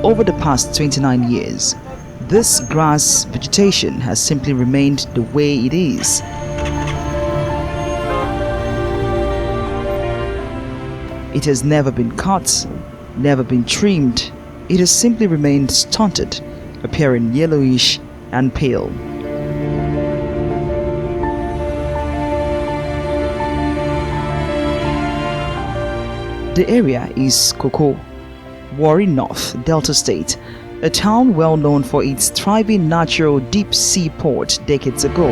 over the past 29 years, this grass vegetation has simply remained the way it is. It has never been cut, never been trimmed. It has simply remained stunted, appearing yellowish and pale. The area is Koko, Warri North, Delta State, a town well known for its thriving natural deep sea port decades ago.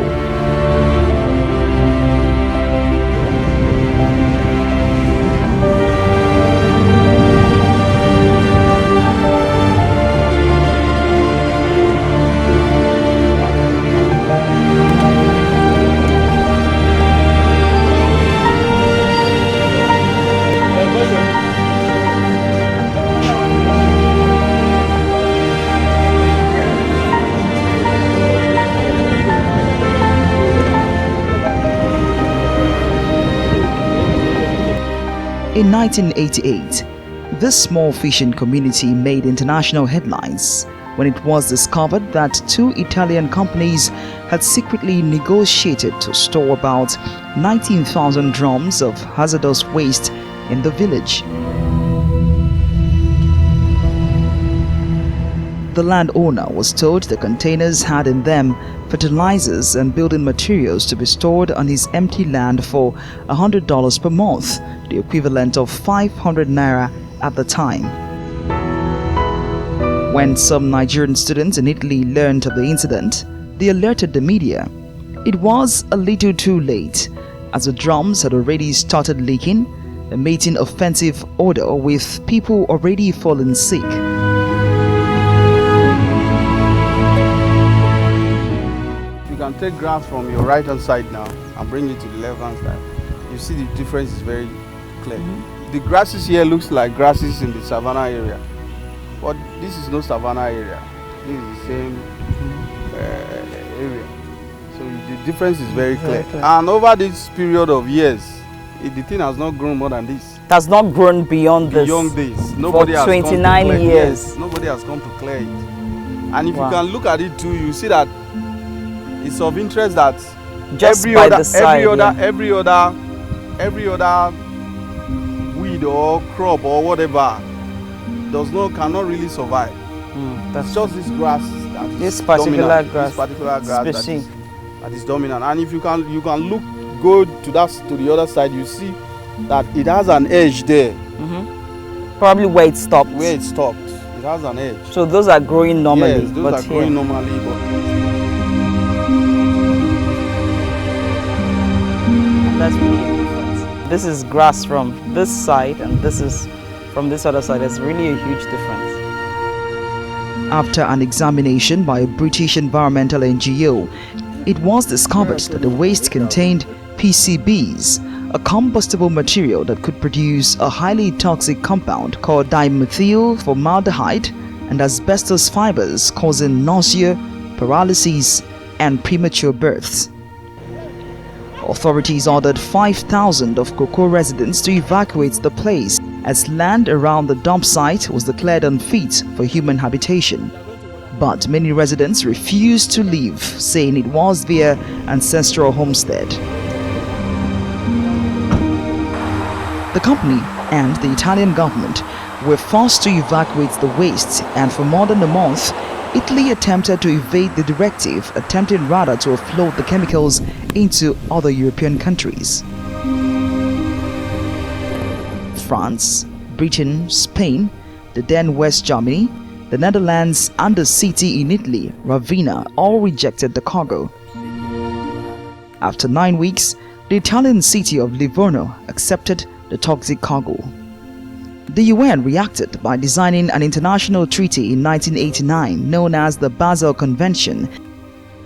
In 1988, this small fishing community made international headlines when it was discovered that two Italian companies had secretly negotiated to store about 19,000 drums of hazardous waste in the village. The landowner was told the containers had in them fertilizers and building materials to be stored on his empty land for $100 per month, the equivalent of 500 naira at the time. When some Nigerian students in Italy learned of the incident, they alerted the media. It was a little too late, as the drums had already started leaking, emitting offensive odor with people already falling sick. You can take grass from your right hand side now and bring it to the left hand side. You see the difference is very clear. The grasses here looks like grasses in the savannah area, but this is no savannah area. This is the same area. So the difference is very clear. And over this period of years, the thing has not grown more than this. It has not grown beyond this. Beyond this. Nobody for has 29 come to clear, years. yes, nobody has come to clear it. And if you can look at it too, you see that it's of interest that just every by other, the side, every other weed or crop or whatever cannot really survive. That's just this grass that is this particular dominant, grass, this particular grass species that is dominant. And if you can go to the other side, you see that it has an edge there. Probably where it stopped. Where it stopped, it has an edge. So those are growing normally. Yes, those are growing normally. That's really a difference. This is grass from this side and this is from this other side. There's really a huge difference. After an examination by a British environmental NGO, it was discovered that the waste contained PCBs, a combustible material that could produce a highly toxic compound called dimethyl formaldehyde, and asbestos fibers causing nausea, paralysis, and premature births. Authorities ordered 5,000 of Koko residents to evacuate the place, as land around the dump site was declared unfit for human habitation. But many residents refused to leave, saying it was their ancestral homestead. The company and the Italian government were forced to evacuate the waste, and for more than a month, Italy attempted to evade the directive, attempting rather to offload the chemicals into other European countries. France, Britain, Spain, the then West Germany, the Netherlands and the city in Italy, Ravenna, all rejected the cargo. After 9 weeks, the Italian city of Livorno accepted the toxic cargo. The UN reacted by designing an international treaty in 1989 known as the Basel Convention,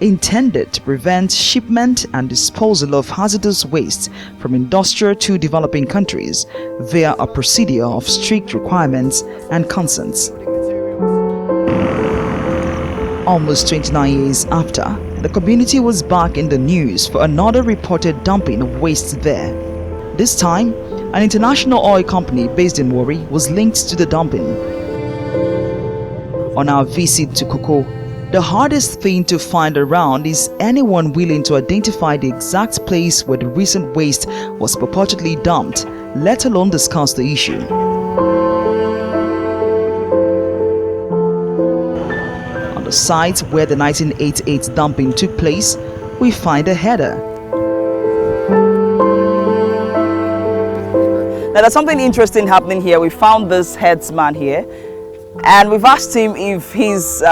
intended to prevent shipment and disposal of hazardous waste from industrial to developing countries via a procedure of strict requirements and consents. Almost 29 years after, the community was back in the news for another reported dumping of waste there. This time, an international oil company based in Warri was linked to the dumping. On our visit to Koko, the hardest thing to find around is anyone willing to identify the exact place where the recent waste was purportedly dumped, let alone discuss the issue. On the site where the 1988 dumping took place, we find a header. Now there's something interesting happening here. We found this headsman here, and we've asked him if his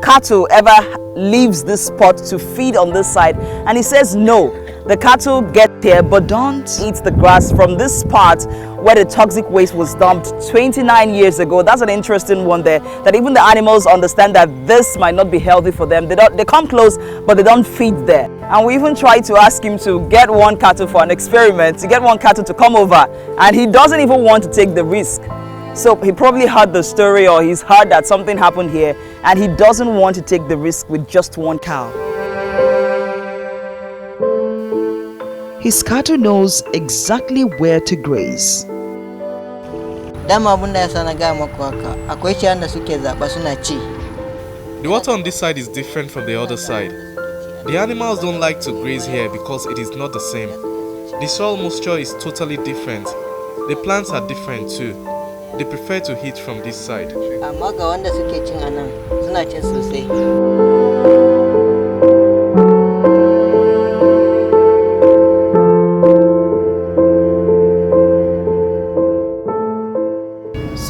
cattle ever leaves this spot to feed on this side, and he says no. The cattle get here but don't eat the grass from this part where the toxic waste was dumped 29 years ago. That's an interesting one there, that even the animals understand that this might not be healthy for them. They come close, but they don't feed there. And we even tried to ask him to get one cattle for an experiment, to get one cattle to come over, and he doesn't even want to take the risk. So he probably heard the story, or he's heard that something happened here, and he doesn't want to take the risk with just one cow. His cattle knows exactly where to graze. The water on this side is different from the other side. The animals don't like to graze here because it is not the same. The soil moisture is totally different. The plants are different too. They prefer to eat from this side. So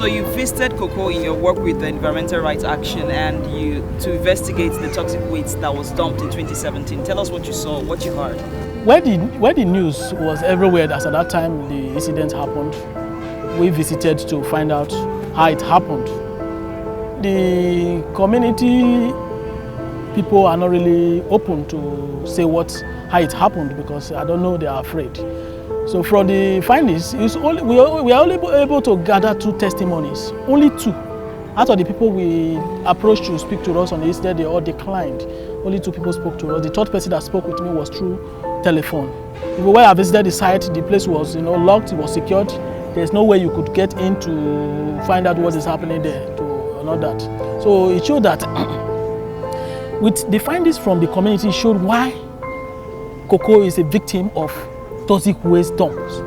you visited Koko in your work with the Environmental Rights Action and to investigate the toxic waste that was dumped in 2017. Tell us what you saw, what you heard. Where the news was everywhere, as at that time the incident happened, we visited to find out how it happened. The community people are not really open to say how it happened, because I don't know, they are afraid. So from the findings, we are only able to gather 2 testimonies, only 2. Out of the people we approached to speak to us on the incident, they all declined. Only 2 people spoke to us. The 3rd person that spoke with me was through telephone. Even when I visited the site, the place was locked, it was secured. There's no way you could get in to find out what is happening there, to know that. So it showed that with the findings from the community, showed why Koko is a victim of toxic waste dumps.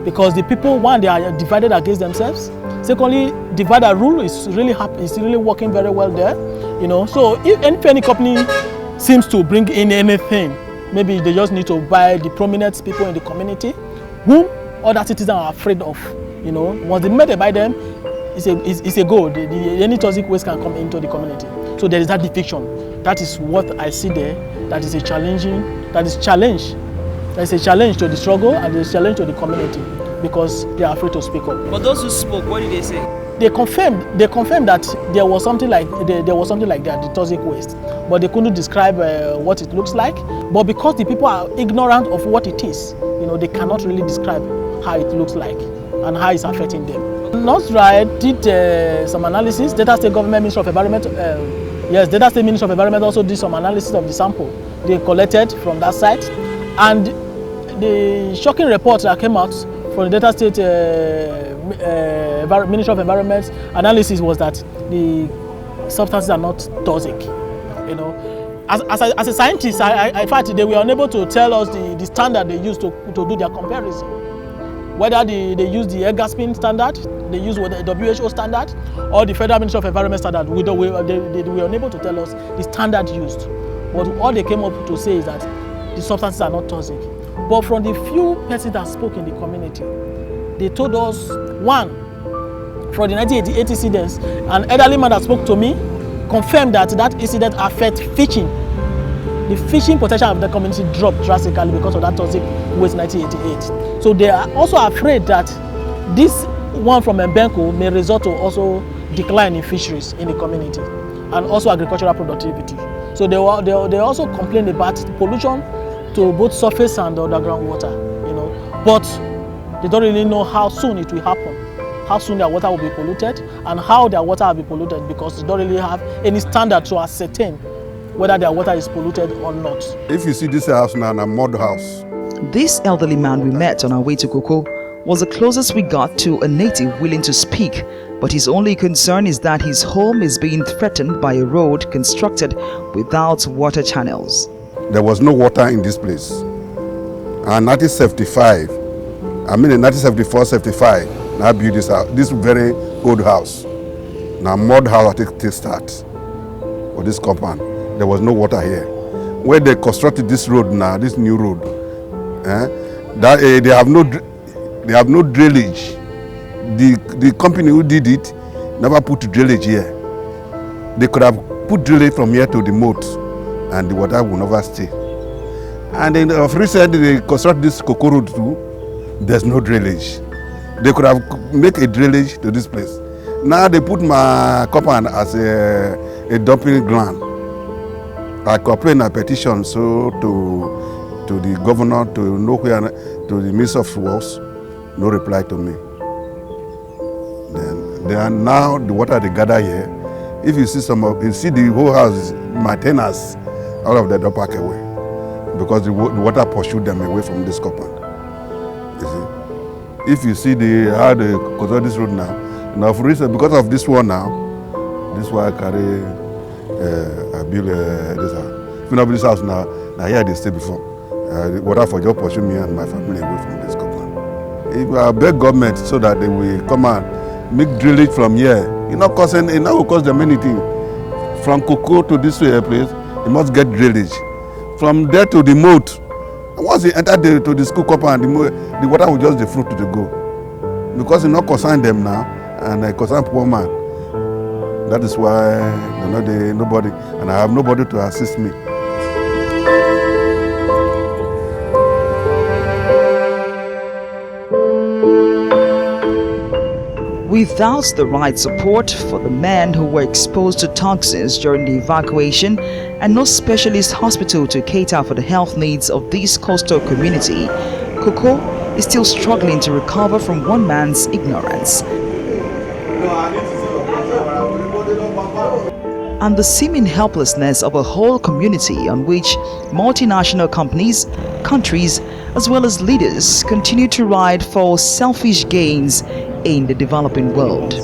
Because the people, one, they are divided against themselves. Secondly, divider rule is really working very well there. So if any company seems to bring in anything, maybe they just need to buy the prominent people in the community, whom other citizens are afraid of. Once they made by them, it's a goal. Any toxic waste can come into the community. So there is that division. That is what I see there. That is a challenge. There's a challenge to the struggle, and there's a challenge to the community, because they are afraid to speak up. But those who spoke, what did they say? They confirmed that there was something like that, the toxic waste, but they couldn't describe what it looks like. But because the people are ignorant of what it is, they cannot really describe how it looks like and how it's affecting them. Northside did some analysis. Delta State Government Ministry of Environment, Delta State Ministry of Environment also did some analysis of the sample they collected from that site, and the shocking report that came out from the Delta State Ministry of Environment analysis was that the substances are not toxic. As a scientist, in fact, they were unable to tell us the standard they used to do their comparison. Whether they use the Egaspin standard, they use the WHO standard, or the Federal Ministry of Environment standard. They were unable to tell us the standard used. But all they came up to say is that the substances are not toxic. But from the few persons that spoke in the community, they told us, one, from the 1988 incidents, an elderly man that spoke to me confirmed that incident affects fishing. The fishing potential of the community dropped drastically because of that toxic waste 1988. So they are also afraid that this one from Mbenko may result to also decline in fisheries in the community and also agricultural productivity. So they also complain about pollution to both surface and underground water, but they don't really know how soon it will happen, how soon their water will be polluted, and how their water will be polluted, because they don't really have any standard to ascertain whether their water is polluted or not. If you see this house now, a mud house. This elderly man we met on our way to Koko was the closest we got to a native willing to speak but his only concern is that his home is being threatened by a road constructed without water channels. There was no water in this place. And 1975, in 1974-75, I built this house, this very old house. Now mud house I take start for this compound. There was no water here. Where they constructed this road now, this new road, they have no drainage. The company who did it never put drainage here. They could have put drainage from here to the moat, and the water will never stay. And then of recent they construct this Koko road too. There's no drainage. They could have make a drainage to this place. Now they put my compound as a dumping ground. I complained a petition so to the governor, to nowhere, to the Minister of Works, no reply to me. Then they are now the water they gather here. If you see you see the whole house, my tenants, all of them don't pack away because the water pursued them away from this compound. You see, if you see how they construct this road now for reason because of this one now, this one I carry. I build this house. If you not build this house now here they stay before. The water for just pursue me and my family away from this compound. If I beg government so that they will come and make drainage from here, it not will cost them anything. From Koko to this place, you must get drainage. From there to the moat, once you enter to the school compound, the water will just the fruit to the go. Because it not concern them now, and it concern poor man. That is why nobody, and I have nobody to assist me. Without the right support for the men who were exposed to toxins during the evacuation and no specialist hospital to cater for the health needs of this coastal community, Koko is still struggling to recover from one man's ignorance. And the seeming helplessness of a whole community on which multinational companies, countries, as well as leaders continue to ride for selfish gains in the developing world.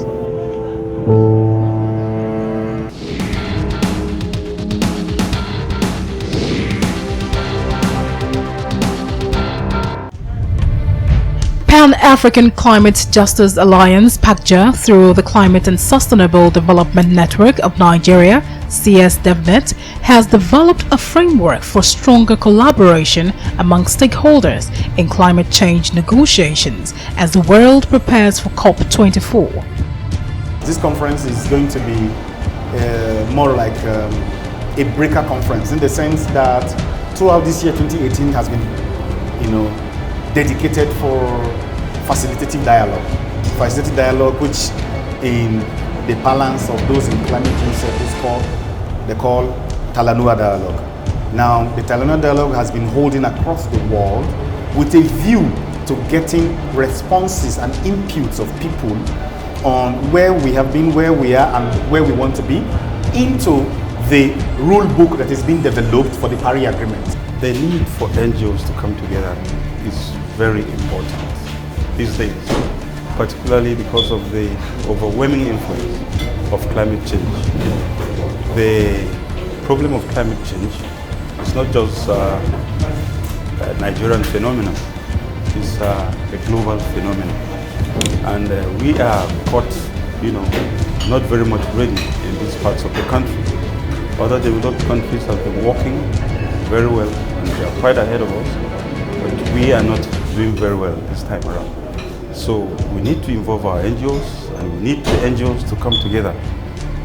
Pan-African Climate Justice Alliance (PACJA) through the Climate and Sustainable Development Network of Nigeria (CSDevNet) has developed a framework for stronger collaboration among stakeholders in climate change negotiations as the world prepares for COP24. This conference is going to be more like a breaker conference in the sense that throughout this year 2018 has been, dedicated for facilitating dialogue, which in the balance of those in climate change circles they call Talanoa dialogue. Now, the Talanoa dialogue has been holding across the world with a view to getting responses and inputs of people on where we have been, where we are, and where we want to be into the rule book that is being developed for the Paris Agreement. The need for NGOs to come together is very important these days, particularly because of the overwhelming influence of climate change. The problem of climate change is not just a Nigerian phenomenon, it's a global phenomenon. And we are caught, not very much ready in these parts of the country. Other developed countries have been working very well and they are quite ahead of us, but we are not doing very well this time around. So we need to involve our NGOs, and we need the NGOs to come together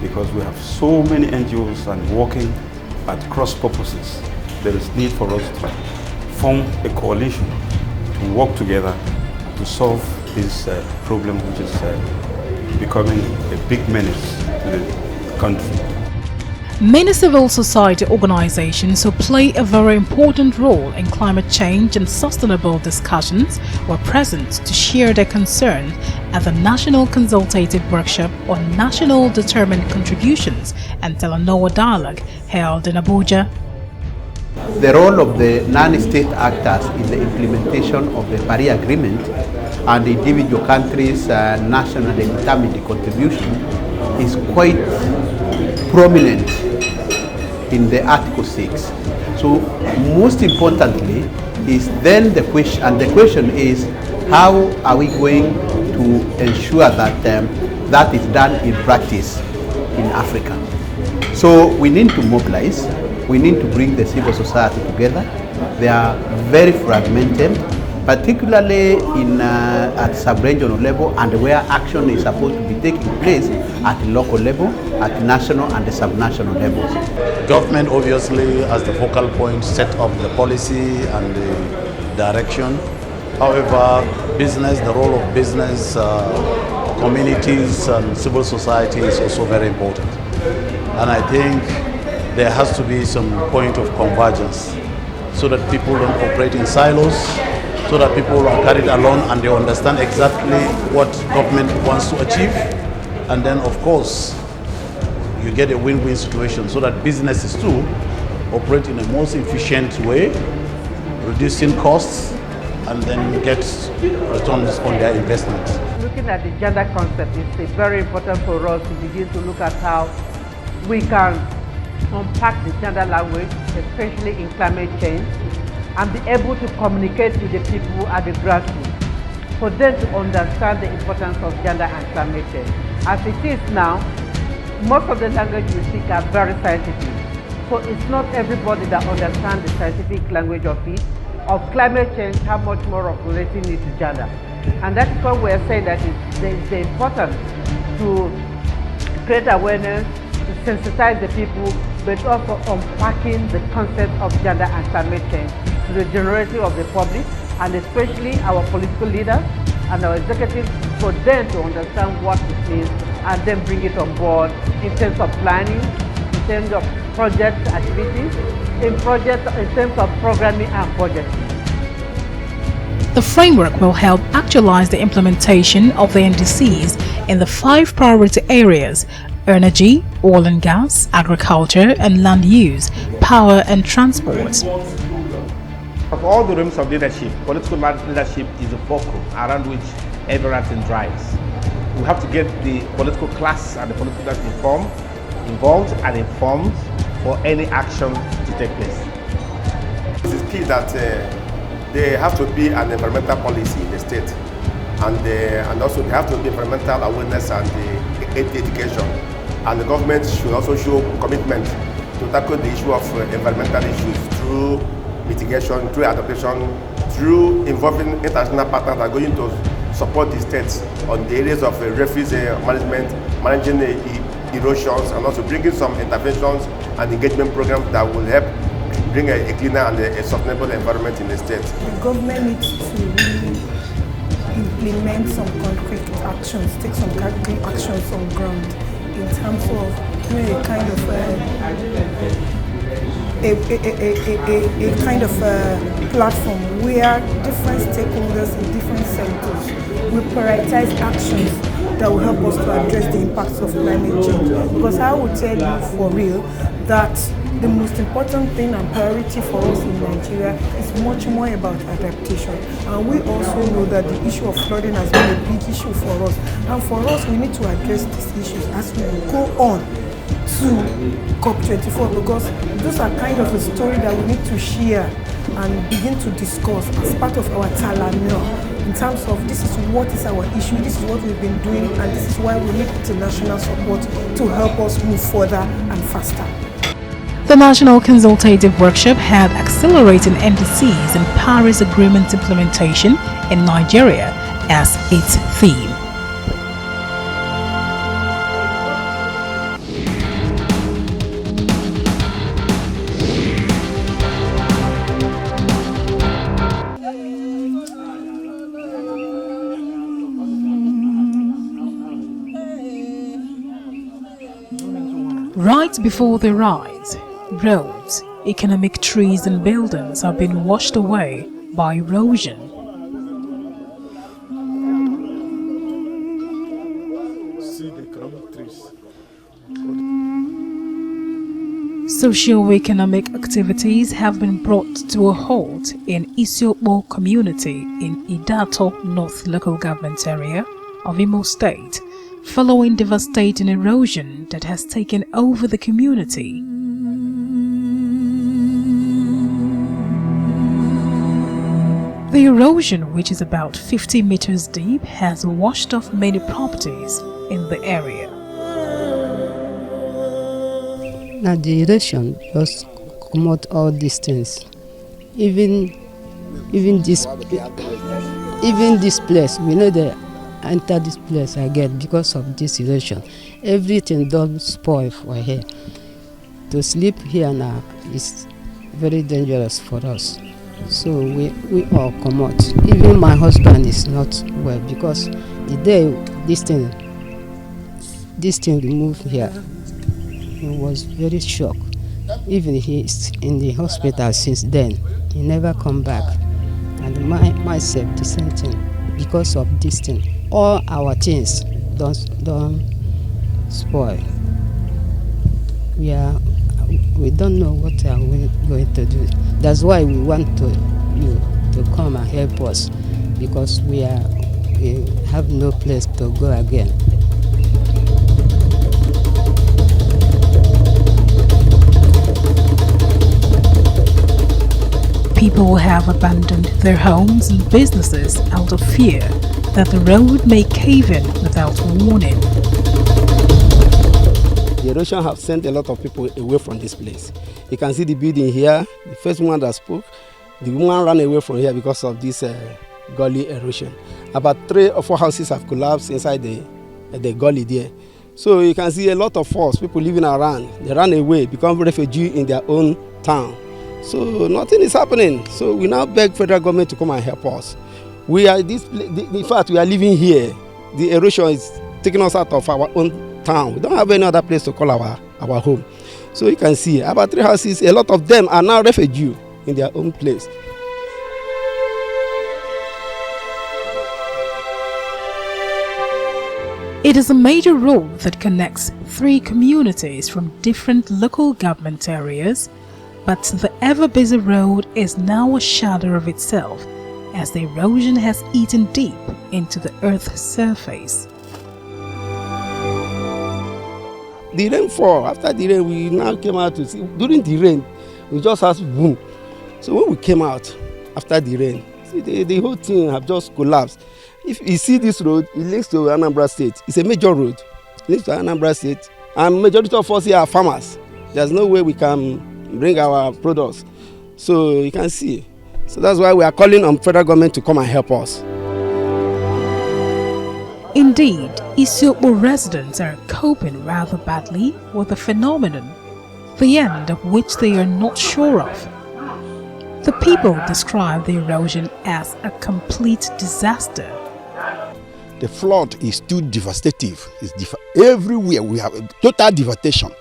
because we have so many NGOs and working at cross purposes. There is need for us to form a coalition to work together to solve this problem, which is becoming a big menace to the country. Many civil society organizations who play a very important role in climate change and sustainable discussions were present to share their concern at the National Consultative Workshop on National Determined Contributions and Talanoa Dialogue held in Abuja. The role of the non-state actors in the implementation of the Paris Agreement and the individual countries' nationally determined contribution is quite prominent in the Article 6. So most importantly is then the question, and the question is, how are we going to ensure that that is done in practice in Africa? So we need to mobilize, we need to bring the civil society together. They are very fragmented, particularly at sub-regional level and where action is supposed to be taking place at local level, at national and the sub-national levels. Government obviously as the focal point set up the policy and the direction. However, business, the role of business, communities and civil society is also very important. And I think there has to be some point of convergence so that people don't operate in silos, so that people are carried along and they understand exactly what government wants to achieve. And then of course, you get a win-win situation so that businesses too operate in a most efficient way, reducing costs and then get returns on their investments. Looking at the gender concept, it's very important for us to begin to look at how we can unpack the gender language, especially in climate change, and be able to communicate with the people at the grassroots, for them to understand the importance of gender and climate change. As it is now, most of the language we speak are very scientific, so it's not everybody that understands the scientific language of climate change, how much more of relating it to gender. And that's why we're saying that it's important to create awareness, to sensitize the people, but also unpacking the concept of gender and climate change to the generality of the public, and especially our political leaders and our executives, for them to understand what it means and then bring it on board in terms of planning, in terms of project activities, in terms of programming and budgeting. The framework will help actualize the implementation of the NDCs in the 5 priority areas: energy, oil and gas, agriculture and land use, power and transport. Of all the realms of leadership, political leadership is the fulcrum around which everything drives. We have to get the political class and the political class involved and informed for any action to take place. It is key that there has to be an environmental policy in the state, and also there has to be environmental awareness and education. And the government should also show commitment to tackle the issue of environmental issues through mitigation, through adaptation, through involving international partners that are going to support the states on the areas of refuse management, managing erosions, and also bringing some interventions and engagement programs that will help bring a cleaner and a sustainable environment in the state. The government needs to really implement some concrete actions, take some concrete actions on ground in terms of doing a kind of platform where different stakeholders in different sectors will prioritize actions that will help us to address the impacts of climate change. Because I will tell you for real that the most important thing and priority for us in Nigeria is much more about adaptation. And we also know that the issue of flooding has been a big issue for us. And for us, we need to address these issues as we go on to COP24, because those are kind of a story that we need to share and begin to discuss as part of our talamure in terms of this is what is our issue, this is what we've been doing, and this is why we need international support to help us move further and faster. The National Consultative Workshop had Accelerating NDCs and Paris Agreement Implementation in Nigeria as its theme. Right before their eyes, roads, economic trees and buildings have been washed away by erosion. Socio-economic activities have been brought to a halt in Isiokpo community in Idato North Local Government Area of Imo State, following devastating erosion that has taken over the community. The erosion, which is about 50 meters deep, has washed off many properties in the area. Now the erosion just come out all these things. Even this place, we know they enter this place again because of this erosion. Everything don't spoil for here. To sleep here now is very dangerous for us. So we all come out. Even my husband is not well because the day this thing removed here, he was very shocked. Even he is in the hospital since then. He never come back. And myself the same thing because of this thing. All our things don't spoil. We don't know what are we going to do. That's why we want you to come and help us because we have no place to go again. People have abandoned their homes and businesses out of fear that the road may cave in without warning. The erosion have sent a lot of people away from this place. You can see the building here. The first one that spoke, the woman ran away from here because of this gully erosion. About 3 or 4 houses have collapsed inside the gully there. So you can see a lot of us, people living around, they ran away, become refugees in their own town. So nothing is happening. So we now beg federal government to come and help us. We are in fact, we are living here. The erosion is taking us out of our own town. We don't have any other place to call our home. So you can see about 3 houses, a lot of them are now refugees in their own place. It is a major road that connects 3 communities from different local government areas, but the ever-busy road is now a shadow of itself as the erosion has eaten deep into the earth's surface. The rainfall, after the rain, we now came out to see. During the rain, we just had boom. So when we came out after the rain, see the whole thing have just collapsed. If you see this road, it links to Anambra State. It's a major road. It links to Anambra State. And majority of us here are farmers. There's no way we can bring our products. So you can see. So that's why we are calling on federal government to come and help us. Indeed, Isiokpo residents are coping rather badly with the phenomenon, the end of which they are not sure of. The people describe the erosion as a complete disaster. The flood is too devastating. Everywhere we have total devastation.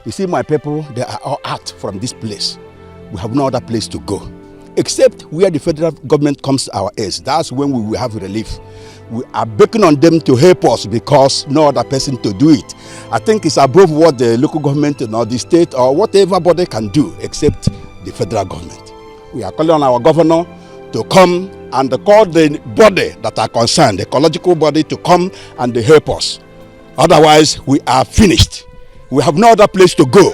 You see, my people, they are all out from this place. We have no other place to go, except where the federal government comes to our aid. That's when we will have relief. We are begging on them to help us because no other person to do it. I think it's above what the local government or the state or whatever body can do except the federal government. We are calling on our governor to come and call the body that are concerned, the ecological body, to come and help us. Otherwise, we are finished. We have no other place to go.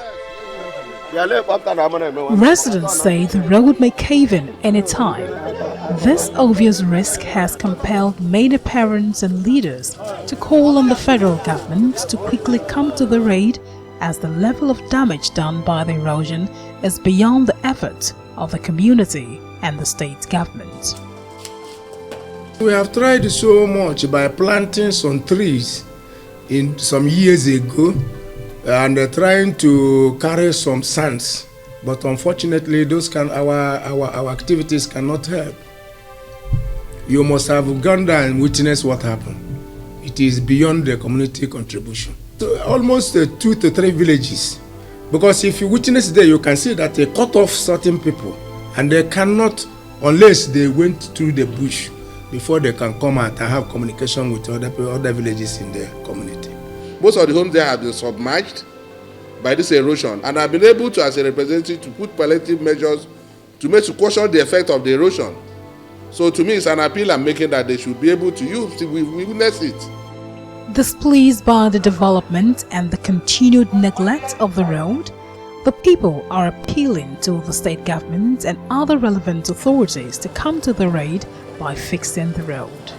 Residents say the road may cave in any time. This obvious risk has compelled many parents and leaders to call on the federal government to quickly come to the raid as the level of damage done by the erosion is beyond the effort of the community and the state government. We have tried so much by planting some trees in some years ago and trying to carry some sands, but unfortunately those our activities cannot help. You must have gone down and witnessed what happened. It is beyond the community contribution. So almost 2 to 3 villages, because if you witness there, you can see that they cut off certain people, and they cannot, unless they went through the bush before they can come out and have communication with other villages in the community. Most of the homes there have been submerged, by this erosion, and I've been able to, as a representative, to put palliative measures to make to caution the effect of the erosion. So to me, it's an appeal I'm making that they should be able to use. We witness it. Displeased by the development and the continued neglect of the road, the people are appealing to the state government and other relevant authorities to come to the aid by fixing the road.